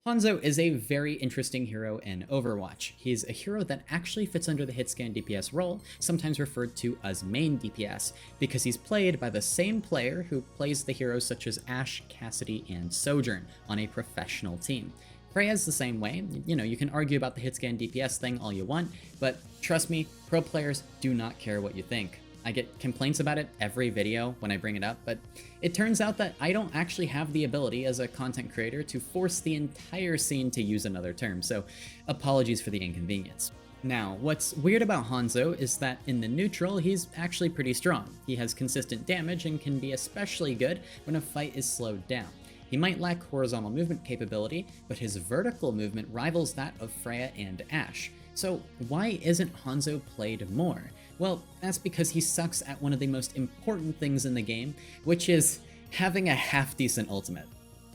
Hanzo is a very interesting hero in Overwatch. He's a hero that actually fits under the hitscan DPS role, sometimes referred to as main DPS, because he's played by the same player who plays the heroes such as Ashe, Cassidy, and Sojourn on a professional team. Freya's the same way. You can argue about the hitscan DPS thing all you want, but trust me, pro players do not care what you think. I get complaints about it every video when I bring it up, but it turns out that I don't actually have the ability as a content creator to force the entire scene to use another term, so apologies for the inconvenience. Now, what's weird about Hanzo is that in the neutral, he's actually pretty strong. He has consistent damage and can be especially good when a fight is slowed down. He might lack horizontal movement capability, but his vertical movement rivals that of Freya and Ashe. So why isn't Hanzo played more? Well, that's because he sucks at one of the most important things in the game, which is having a half-decent ultimate.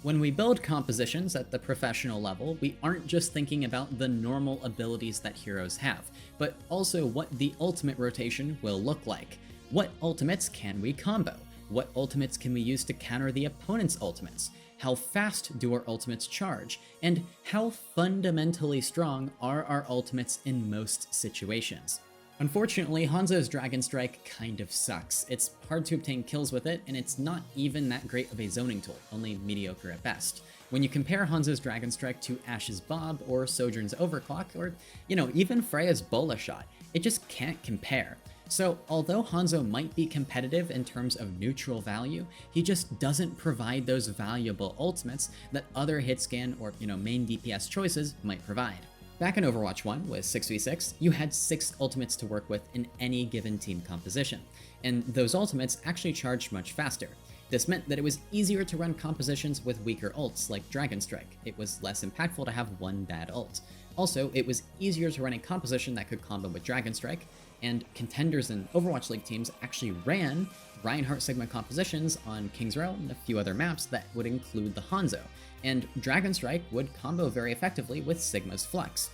When we build compositions at the professional level, we aren't just thinking about the normal abilities that heroes have, but also what the ultimate rotation will look like. What ultimates can we combo? What ultimates can we use to counter the opponent's ultimates? How fast do our ultimates charge? And how fundamentally strong are our ultimates in most situations? Unfortunately, Hanzo's Dragon Strike kind of sucks. It's hard to obtain kills with it, and it's not even that great of a zoning tool, only mediocre at best. When you compare Hanzo's Dragon Strike to Ashe's Bob, or Sojourn's Overclock, or, even Freya's Bola Shot, it just can't compare. So, although Hanzo might be competitive in terms of neutral value, he just doesn't provide those valuable ultimates that other hitscan or, main DPS choices might provide. Back in Overwatch 1 with 6v6, you had 6 ultimates to work with in any given team composition, and those ultimates actually charged much faster. This meant that it was easier to run compositions with weaker ults like Dragon Strike. It was less impactful to have one bad ult. Also, it was easier to run a composition that could combo with Dragon Strike, and contenders in Overwatch League teams actually ran Reinhardt Sigma compositions on King's Row and a few other maps that would include the Hanzo, and Dragon Strike would combo very effectively with Sigma's Flux.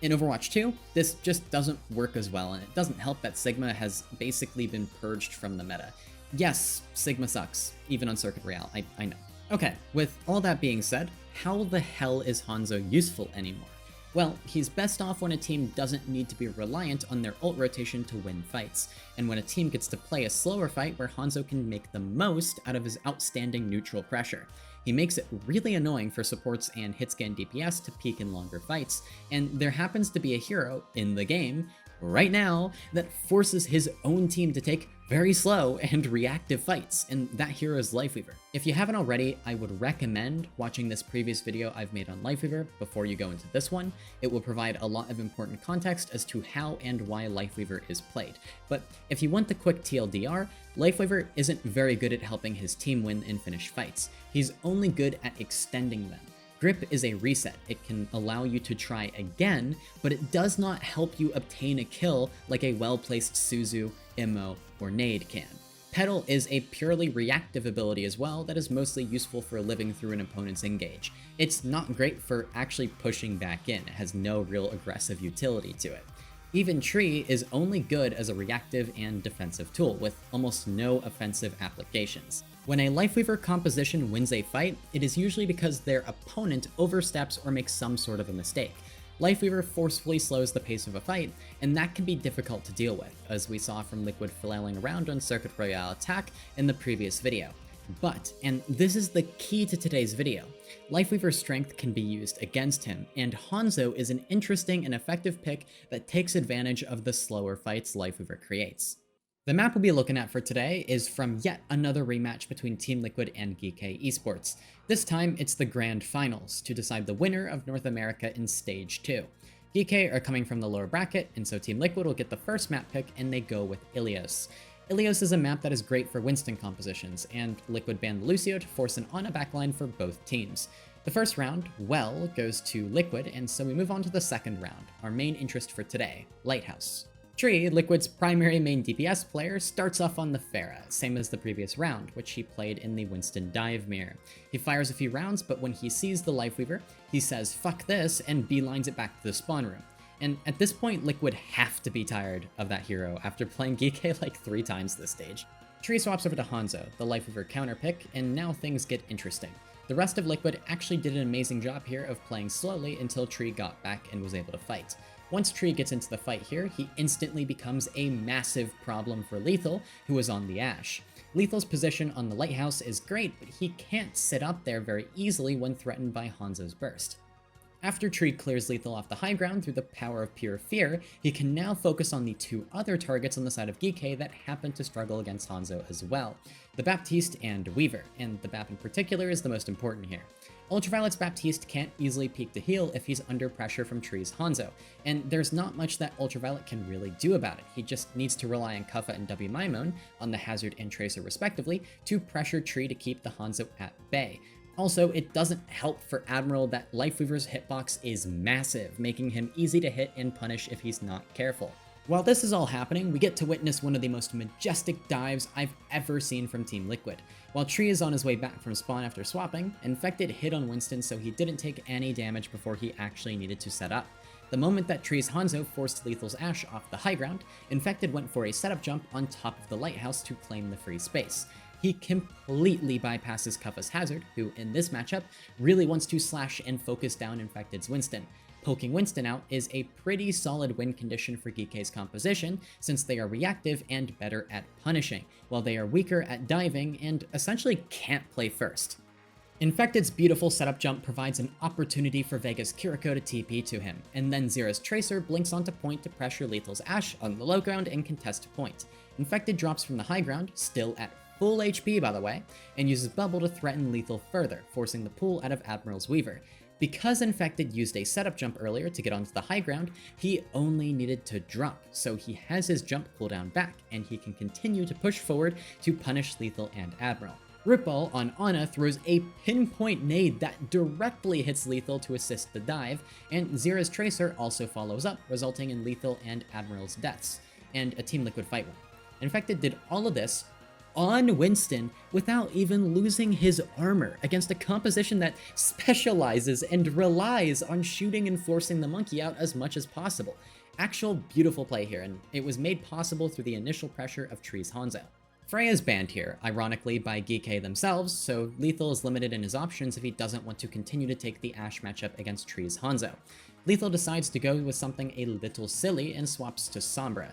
In Overwatch 2, this just doesn't work as well, and it doesn't help that Sigma has basically been purged from the meta. Yes, Sigma sucks, even on Circuit Royale, I know. Okay, with all that being said, how the hell is Hanzo useful anymore? Well, he's best off when a team doesn't need to be reliant on their ult rotation to win fights, and when a team gets to play a slower fight where Hanzo can make the most out of his outstanding neutral pressure. He makes it really annoying for supports and hitscan DPS to peak in longer fights, and there happens to be a hero in the game right now that forces his own team to take very slow and reactive fights, and that hero is Lifeweaver. If you haven't already, I would recommend watching this previous video I've made on Lifeweaver before you go into this one. It will provide a lot of important context as to how and why Lifeweaver is played. But if you want the quick TLDR, Lifeweaver isn't very good at helping his team win and finish fights. He's only good at extending them. Grip is a reset. It can allow you to try again, but it does not help you obtain a kill like a well-placed Suzu, Immo, or Nade can. Petal is a purely reactive ability as well that is mostly useful for living through an opponent's engage. It's not great for actually pushing back in. It has no real aggressive utility to it. Even Tree is only good as a reactive and defensive tool, with almost no offensive applications. When a Lifeweaver composition wins a fight, it is usually because their opponent oversteps or makes some sort of a mistake. Lifeweaver forcefully slows the pace of a fight, and that can be difficult to deal with, as we saw from Liquid flailing around on Circuit Royale Attack in the previous video. But, and this is the key to today's video, Lifeweaver's strength can be used against him, and Hanzo is an interesting and effective pick that takes advantage of the slower fights Lifeweaver creates. The map we'll be looking at for today is from yet another rematch between Team Liquid and Geek Esports. This time, it's the Grand Finals to decide the winner of North America in Stage 2. Geek are coming from the lower bracket, and so Team Liquid will get the first map pick, and they go with Ilios. Ilios is a map that is great for Winston compositions, and Liquid banned Lucio to force an Ana backline for both teams. The first round, well, goes to Liquid, and so we move on to the second round, our main interest for today, Lighthouse. Tree, Liquid's primary main DPS player, starts off on the Pharah, same as the previous round, which he played in the Winston dive mirror. He fires a few rounds, but when he sees the Lifeweaver, he says fuck this and beelines it back to the spawn room. And at this point, Liquid have to be tired of that hero after playing Geek like 3 times this stage. Tree swaps over to Hanzo, the Lifeweaver counter pick, and now things get interesting. The rest of Liquid actually did an amazing job here of playing slowly until Tree got back and was able to fight. Once Tree gets into the fight here, he instantly becomes a massive problem for Lethal, who is on the Ashe. Lethal's position on the Lighthouse is great, but he can't sit up there very easily when threatened by Hanzo's burst. After Tree clears Lethal off the high ground through the power of pure fear, he can now focus on the two other targets on the side of Geekay that happen to struggle against Hanzo as well, the Baptiste and Weaver, and the Bap in particular is the most important here. Ultraviolet's Baptiste can't easily peek to heal if he's under pressure from Tree's Hanzo, and there's not much that Ultraviolet can really do about it. He just needs to rely on Kuffa and W Maimon, on the Hazard and Tracer respectively, to pressure Tree to keep the Hanzo at bay. Also, it doesn't help for Admiral that Lifeweaver's hitbox is massive, making him easy to hit and punish if he's not careful. While this is all happening, we get to witness one of the most majestic dives I've ever seen from Team Liquid. While Tree is on his way back from spawn after swapping, Infected hit on Winston so he didn't take any damage before he actually needed to set up. The moment that Tree's Hanzo forced Lethal's Ashe off the high ground, Infected went for a setup jump on top of the Lighthouse to claim the free space. He completely bypasses Kuffa's Hazard, who in this matchup really wants to slash and focus down Infected's Winston. Poking Winston out is a pretty solid win condition for Geekay's composition, since they are reactive and better at punishing, while they are weaker at diving and essentially can't play first. Infected's beautiful setup jump provides an opportunity for Vega's Kiriko to TP to him, and then Xera's Tracer blinks onto point to pressure Lethal's Ashe on the low ground and contest point. Infected drops from the high ground, still at full HP by the way, and uses Bubble to threaten Lethal further, forcing the pull out of Admiral's Weaver. Because Infected used a setup jump earlier to get onto the high ground, he only needed to drop, so he has his jump cooldown back, and he can continue to push forward to punish Lethal and Admiral. Rootball on Ana throws a pinpoint nade that directly hits Lethal to assist the dive, and Xera's Tracer also follows up, resulting in Lethal and Admiral's deaths, and a Team Liquid fight win. Infected did all of this on Winston without even losing his armor against a composition that specializes and relies on shooting and forcing the monkey out as much as possible. Actual beautiful play here, and it was made possible through the initial pressure of Tree's Hanzo. Freya's banned here, ironically by Geekay themselves, so Lethal is limited in his options if he doesn't want to continue to take the Ashe matchup against Tree's Hanzo. Lethal decides to go with something a little silly and swaps to Sombra.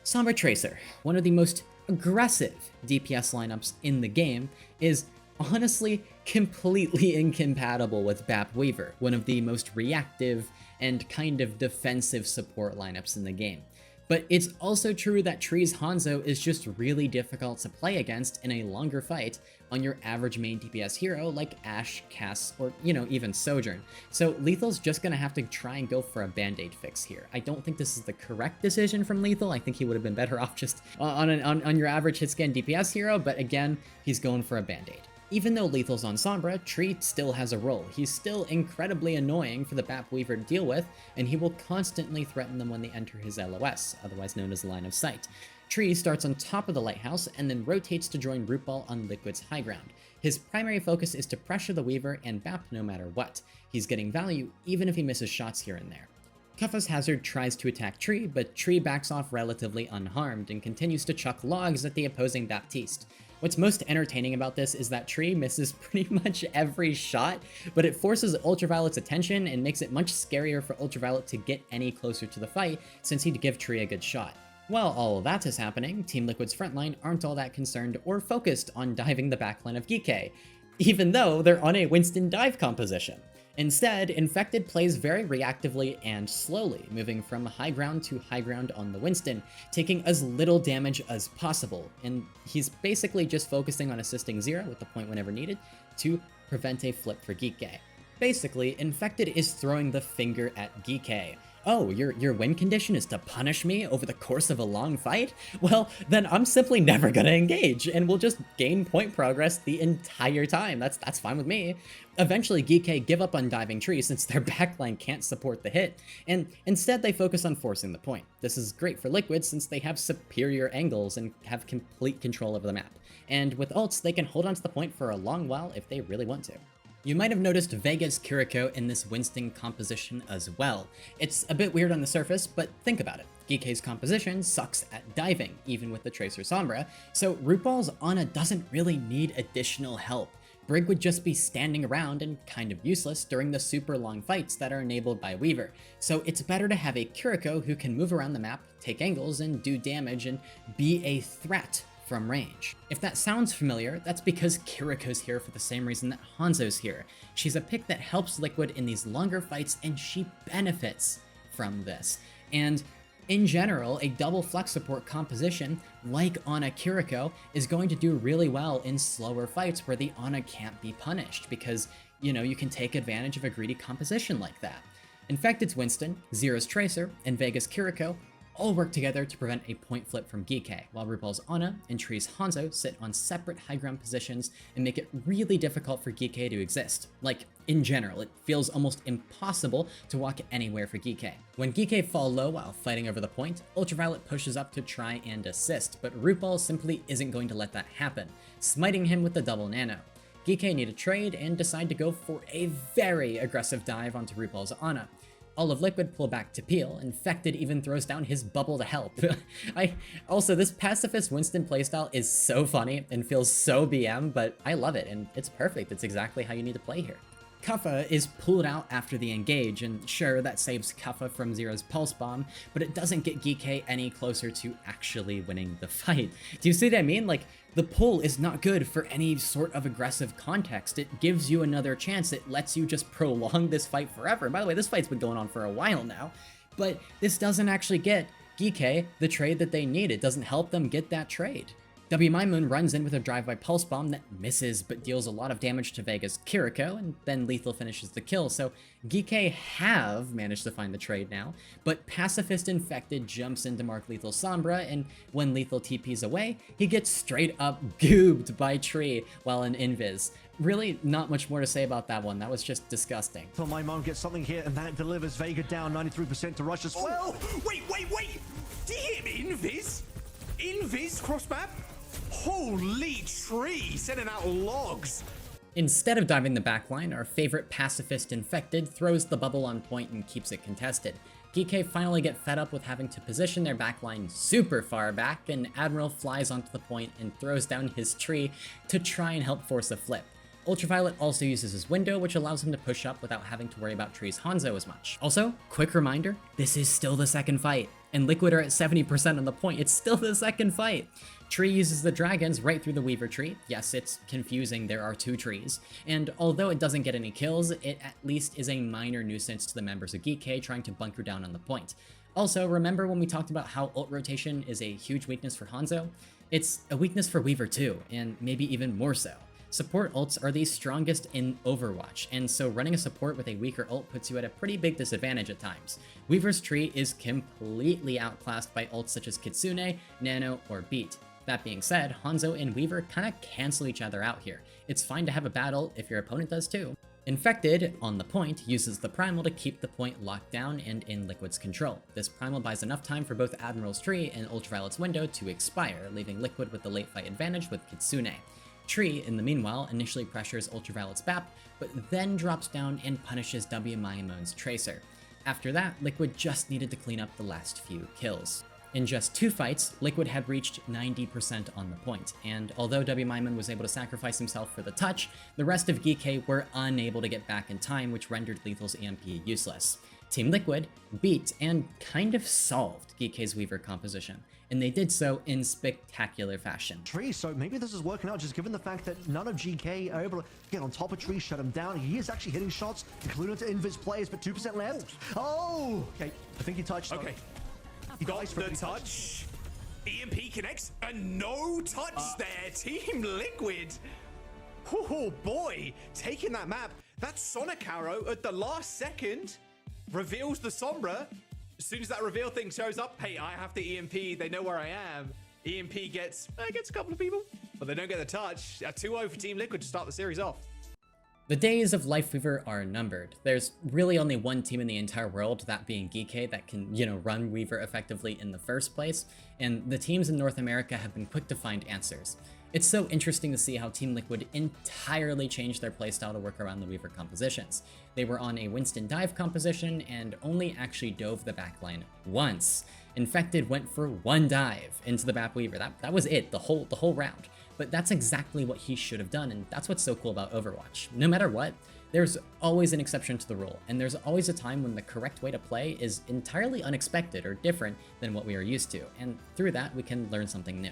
Sombra Tracer, one of the most aggressive DPS lineups in the game, is honestly completely incompatible with Bap Weaver, one of the most reactive and kind of defensive support lineups in the game. But it's also true that Tree's Hanzo is just really difficult to play against in a longer fight on your average main DPS hero like Ashe, Cass, or even Sojourn. So Lethal's just gonna have to try and go for a band-aid fix here. I don't think this is the correct decision from Lethal. I think he would have been better off just on your average hitscan DPS hero, but again, he's going for a band-aid. Even though Lethal's on Sombra, Tree still has a role. He's still incredibly annoying for the Bap Weaver to deal with, and he will constantly threaten them when they enter his LOS, otherwise known as line of sight. Tree starts on top of the Lighthouse and then rotates to join Rootball on Liquid's high ground. His primary focus is to pressure the Weaver and Bap no matter what. He's getting value even if he misses shots here and there. Kuffa's Hazard tries to attack Tree, but Tree backs off relatively unharmed and continues to chuck logs at the opposing Baptiste. What's most entertaining about this is that Tree misses pretty much every shot, but it forces Ultraviolet's attention and makes it much scarier for Ultraviolet to get any closer to the fight, since he'd give Tree a good shot. While all of that is happening, Team Liquid's frontline aren't all that concerned or focused on diving the backline of Geekay, even though they're on a Winston dive composition. Instead, Infected plays very reactively and slowly, moving from high ground to high ground on the Winston, taking as little damage as possible, and he's basically just focusing on assisting Xera with the point whenever needed to prevent a flip for Geekay. Basically, Infected is throwing the finger at Geekay. Oh, your win condition is to punish me over the course of a long fight? Well, then I'm simply never gonna engage, and we'll just gain point progress the entire time. That's fine with me. Eventually, Geekay give up on diving Tree since their backline can't support the hit, and instead they focus on forcing the point. This is great for Liquid since they have superior angles and have complete control over the map. And with ults, they can hold onto the point for a long while if they really want to. You might have noticed Vega's Kiriko in this Winston composition as well. It's a bit weird on the surface, but think about it. Geekay's composition sucks at diving, even with the Tracer Sombra, so Rootball's Ana doesn't really need additional help. Brig would just be standing around and kind of useless during the super long fights that are enabled by Weaver, so it's better to have a Kiriko who can move around the map, take angles, and do damage, and be a threat from range. If that sounds familiar, that's because Kiriko's here for the same reason that Hanzo's here. She's a pick that helps Liquid in these longer fights, and she benefits from this. And in general, a double flex support composition like Ana Kiriko is going to do really well in slower fights where the Ana can't be punished because, you can take advantage of a greedy composition like that. Infected's Winston, Zero's Tracer, and Vega's Kiriko all work together to prevent a point flip from Geekay, while RuPaul's Ana and Tree's Hanzo sit on separate high ground positions and make it really difficult for Geekay to exist. Like, in general, it feels almost impossible to walk anywhere for Geekay. When Geekay fall low while fighting over the point, Ultraviolet pushes up to try and assist, but RuPaul simply isn't going to let that happen, smiting him with the double nano. Geekay need a trade and decide to go for a very aggressive dive onto RuPaul's Ana. All of Liquid pull back to peel, Infected even throws down his bubble to help. Also, this Pacifist Winston playstyle is so funny and feels so BM, but I love it, and it's perfect. It's exactly how you need to play here. Kuffa is pulled out after the engage, and sure, that saves Kuffa from Zero's Pulse Bomb, but it doesn't get Geekay any closer to actually winning the fight. Do you see what I mean? Like, the pull is not good for any sort of aggressive context. It gives you another chance. It lets you just prolong this fight forever. And by the way, this fight's been going on for a while now, but this doesn't actually get Geekay the trade that they need. It doesn't help them get that trade. WMyMoon runs in with a drive-by Pulse Bomb that misses but deals a lot of damage to Vega's Kiriko, and then Lethal finishes the kill, so Geekay have managed to find the trade now, but Pacifist Infected jumps into mark Lethal Sombra, and when Lethal TPs away, he gets straight up goobed by Tree while in Invis. Really, not much more to say about that one. That was just disgusting. So MyMoon gets something here, and that delivers Vega down 93% to Rush as well. Wait! Did he hit Invis? Invis cross map? Holy Tree, sending out logs. Instead of diving the backline, our favorite Pacifist Infected throws the bubble on point and keeps it contested. Geekay finally get fed up with having to position their backline super far back, and Admiral flies onto the point and throws down his tree to try and help force a flip. Ultraviolet also uses his window, which allows him to push up without having to worry about Tree's Hanzo as much. Also, quick reminder, this is still the second fight, and Liquid are at 70% on the point. It's still the second fight. Tree uses the dragons right through the Weaver tree. Yes, it's confusing, there are two trees. And although it doesn't get any kills, it at least is a minor nuisance to the members of Geekay trying to bunker down on the point. Also, remember when we talked about how ult rotation is a huge weakness for Hanzo? It's a weakness for Weaver too, and maybe even more so. Support ults are the strongest in Overwatch, and so running a support with a weaker ult puts you at a pretty big disadvantage at times. Weaver's tree is completely outclassed by ults such as Kitsune, Nano, or Beat. That being said, Hanzo and Weaver kinda cancel each other out here. It's fine to have a bad ult if your opponent does too. Infected, on the point, uses the Primal to keep the point locked down and in Liquid's control. This Primal buys enough time for both Admiral's tree and Ultraviolet's window to expire, leaving Liquid with the late fight advantage with Kitsune. Tree, in the meanwhile, initially pressures Ultraviolet's BAP, but then drops down and punishes WMyMoon's Tracer. After that, Liquid just needed to clean up the last few kills. In just 2 fights, Liquid had reached 90% on the point, and although WMyMoon was able to sacrifice himself for the touch, the rest of Geekay were unable to get back in time, which rendered Lethal's EMP useless. Team Liquid beat and kind of solved Geekay's Weaver composition, and they did so in spectacular fashion. Tree, so maybe this is working out just given the fact that none of GK are able to get on top of Tree, shut him down. He is actually hitting shots, including to Invis players, but 2% left. Oh! Okay, I think he touched. Okay. Got the touch. EMP connects, and no touch there. Team Liquid. Oh boy, taking that map. That Sonic arrow at the last second reveals the Sombra. As soon as that reveal thing shows up, hey, I have the EMP. They know where I am. EMP gets a couple of people, but they don't get the touch. A 2-0 for Team Liquid to start the series off. The days of Lifeweaver are numbered. There's really only one team in the entire world, that being Geekay, that can, run Weaver effectively in the first place, and the teams in North America have been quick to find answers. It's so interesting to see how Team Liquid entirely changed their playstyle to work around the Weaver compositions. They were on a Winston dive composition and only actually dove the backline once. Infected went for one dive into the Bap Weaver. That was it, the whole round. But that's exactly what he should have done, and that's what's so cool about Overwatch. No matter what, there's always an exception to the rule, and there's always a time when the correct way to play is entirely unexpected or different than what we are used to, and through that we can learn something new.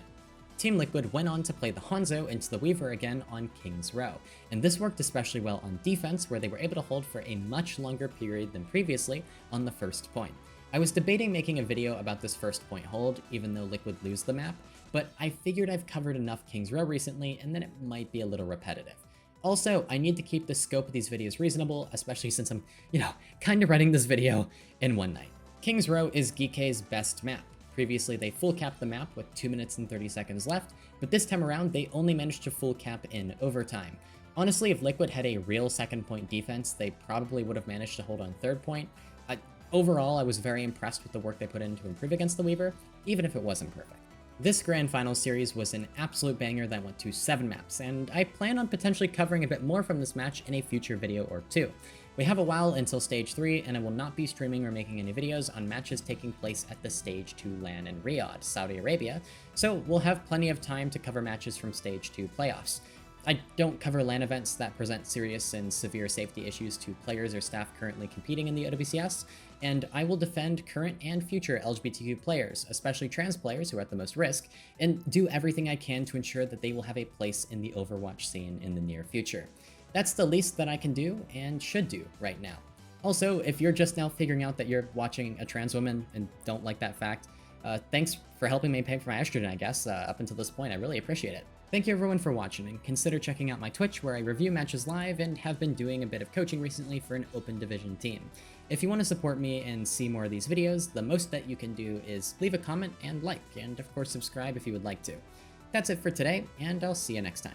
Team Liquid went on to play the Hanzo into the Weaver again on King's Row, and this worked especially well on defense, where they were able to hold for a much longer period than previously on the first point. I was debating making a video about this first point hold, even though Liquid lose the map, but I figured I've covered enough King's Row recently and then it might be a little repetitive. Also, I need to keep the scope of these videos reasonable, especially since I'm, kind of writing this video in one night. King's Row is GK's best map. Previously, they full capped the map with 2 minutes and 30 seconds left, but this time around, they only managed to full cap in overtime. Honestly, if Liquid had a real second point defense, they probably would have managed to hold on third point. Overall, I was very impressed with the work they put in to improve against the Weaver, even if it wasn't perfect. This Grand Finals series was an absolute banger that went to 7 maps, and I plan on potentially covering a bit more from this match in a future video or two. We have a while until Stage 3, and I will not be streaming or making any videos on matches taking place at the Stage 2 LAN in Riyadh, Saudi Arabia, so we'll have plenty of time to cover matches from Stage 2 playoffs. I don't cover LAN events that present serious and severe safety issues to players or staff currently competing in the OWCS, and I will defend current and future LGBTQ players, especially trans players who are at the most risk, and do everything I can to ensure that they will have a place in the Overwatch scene in the near future. That's the least that I can do and should do right now. Also, if you're just now figuring out that you're watching a trans woman and don't like that fact, thanks for helping me pay for my estrogen, I guess, up until this point. I really appreciate it. Thank you everyone for watching, and consider checking out my Twitch where I review matches live and have been doing a bit of coaching recently for an open division team. If you want to support me and see more of these videos, the most that you can do is leave a comment and like, and of course subscribe if you would like to. That's it for today, and I'll see you next time.